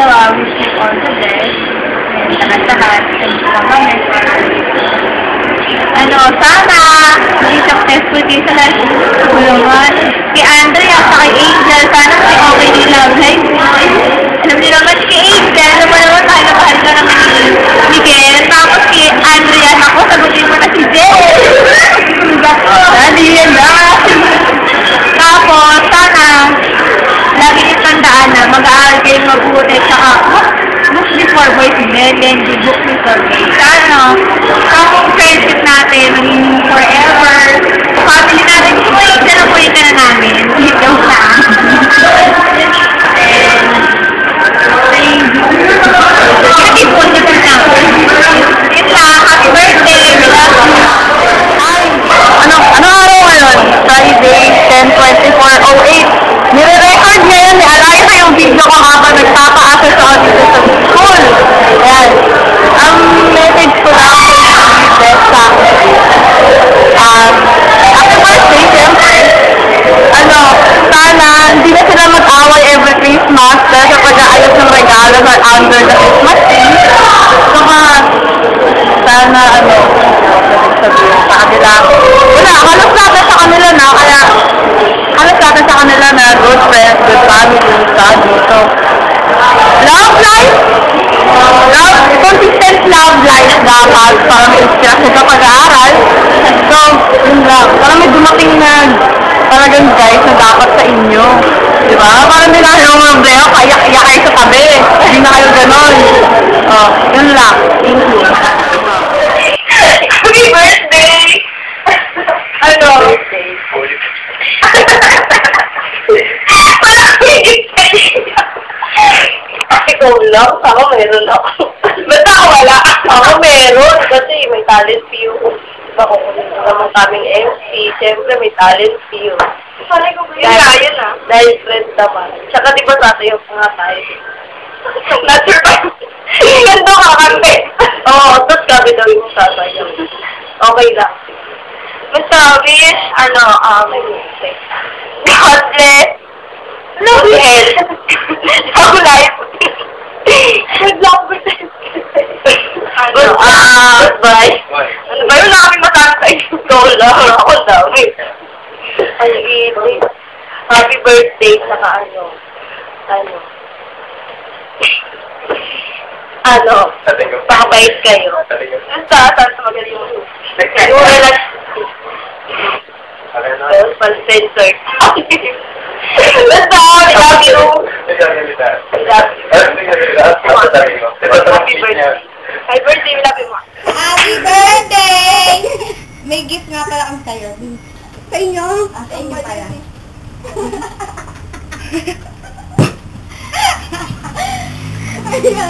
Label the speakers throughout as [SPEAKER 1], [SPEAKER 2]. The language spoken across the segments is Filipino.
[SPEAKER 1] dalawa, wish you all the best. And lahat-lahat, thank you kami for sana, maging successful kayo sa lahat. Naman, kay Andrea at kay Angel, sana may okay din love life. Alam niyo naman, kay Angel, naman mahal na mahal ka naman ni Miguel. Tapos kay Andrea, ako, sagutin mo na si Jel. Dali yan na. Tapos, sana, lagi niyo tandaan na mag-aaral kayo mabuti. Saka, books before boys men, then the books before boys. Sana, kapong friendship natin, maging forever. Family natin, dalapuin ka na namin. Ikaw na. Beautiful na po na. Yun lang, happy birthday.
[SPEAKER 2] Ano araw ngayon? Friday, 10/24/08. Nire-record ngayon ni Alaysa yung video ko habang nagpapaasa sa audio sa school. Ayan. Ang message ko lang kay sa happy birthday, siyempre. Sana hindi na sila mag-away every Christmas dahil sa pag-aayos ng regalo under the Christmas tree. Sana, sabihin sa kanila. Wala, halos natin sa kanila na, kaya halos natin sa kanila na good friends, good family, study. So, love life, consistent love life dapat para may inspirasyon sa pag-aaral. So, yun lang. Para may dumating na talagang guys na dapat sa inyo. Diba? Parang hindi na kayo problema, kaya kayo sa tabi. Hindi na kayo ganon. Yun lang. Thank you.
[SPEAKER 1] Happy birthday!
[SPEAKER 2] Birthday.
[SPEAKER 1] Ikaw lang, ako meron ako. Ba't ako wala? Ako meron, kasi may talent view. Ako naman kaming MC, siyempre may talent view. Dahil friends naman. Tsaka di ba tayo nga tayo? Na-survive. Ganda ka kami. Oo, tapos gabi daw yung sasayaw. Okay lang. Basta wish, may music. God bless. Love you. Love life. Good luck with it. Goodbye. Ano ba yun? Wala kami masasay. Ikaw lang. Ako lang. Happy birthday. Saka pakabait kayo. Saan sa magaling mo? Yung relax. Pan-censored. Basta, I love you. Happy birthday. Happy birthday, we love you, ma.
[SPEAKER 3] Happy birthday! May gift nga pala kami sa'yo. Sa inyo? Sa inyo pala.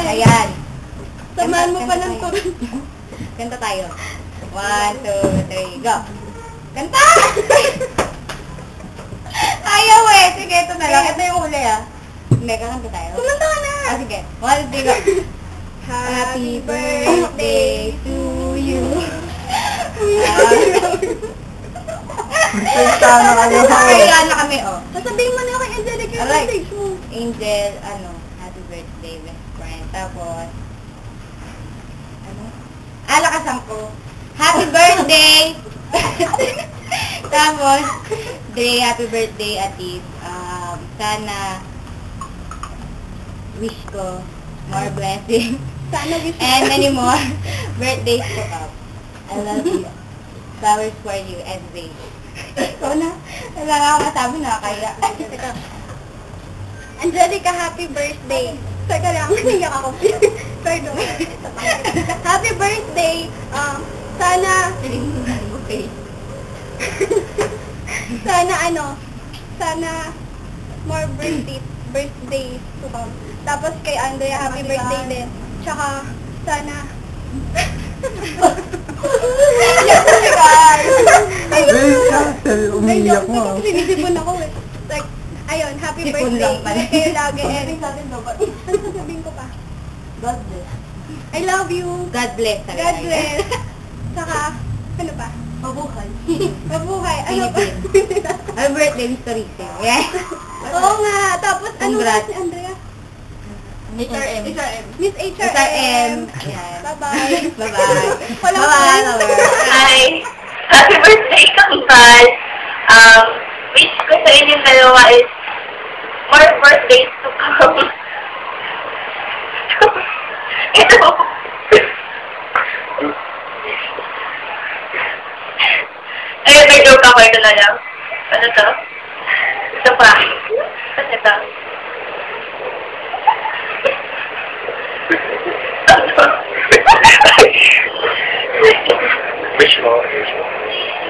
[SPEAKER 3] Ayan. Samahan mo pa ng turun. Kanta tayo. 1, 2, 3, go! Kanta! Ayaw eh! Sige, ito na lang. Ito yung uli Hindi, kakanta tayo. Kumanta ka na! Sige. 1, 2, 3, go! Happy birthday to you! Kaya na kami, Sasabihin mo na kay Angelica yung message mo. Angel, happy birthday, best friend. Tapos, lakasan ko. Happy birthday! Tapos, happy birthday, Atif. Sana, wish ko, more blessings. Sana wish ko. And many more birthdays to come. I love you. Flowers for you every day. Ikaw na. Wala nga ako masabi, nakakaya. Angelica, happy birthday. Teka lang, naiyak ako. Pardon. Happy birthday. Sana, okay. Sana more birthdays to come. Tapos kay Andrea, happy birthday din. Tsaka, sana,
[SPEAKER 2] umiiyak mo.
[SPEAKER 3] Sinisipon ako eh. Like, ayun, happy birthday. Kayo lagi. Sasabihin ko pa.
[SPEAKER 2] God bless.
[SPEAKER 3] I love you.
[SPEAKER 2] God bless.
[SPEAKER 3] God bless. Saka, ano pa?
[SPEAKER 2] Mabuhay.
[SPEAKER 3] Mabuhay. Ano pa?
[SPEAKER 2] Happy birthday, Mr. Rico. Yeah.
[SPEAKER 3] Oo nga. Tapos, ano ba
[SPEAKER 2] Congrats.
[SPEAKER 3] si Andrea? HRM.
[SPEAKER 4] Miss
[SPEAKER 3] HRM. Ayan.
[SPEAKER 4] Bye-bye.
[SPEAKER 3] Bye-bye.
[SPEAKER 4] Walang
[SPEAKER 3] Bye-bye.
[SPEAKER 4] friends.
[SPEAKER 1] Hi! Happy birthday, Kambal! Wish ko sa inyong dalawa is more birthdays to come. Ito. Ayun, may joke ako. Ito na lang. Ano to? Ito pa. Ano ito?
[SPEAKER 5] Wish mo.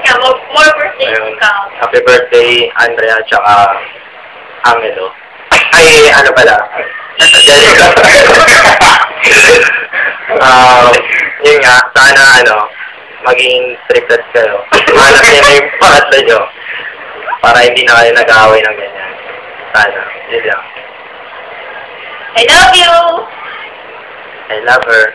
[SPEAKER 1] Yeah, more birthdays to
[SPEAKER 5] Ayun.
[SPEAKER 1] come.
[SPEAKER 5] Happy birthday, Andrea, tsaka Angelo. Ay, ano pala? Jessica. Yun nga, sana, maging stricted kayo. Hanap niyo na yung pangatlo nyo. Para hindi na kayo nag-aaway ng ganyan. Sana. Yun lang.
[SPEAKER 1] I love you!
[SPEAKER 5] I love her.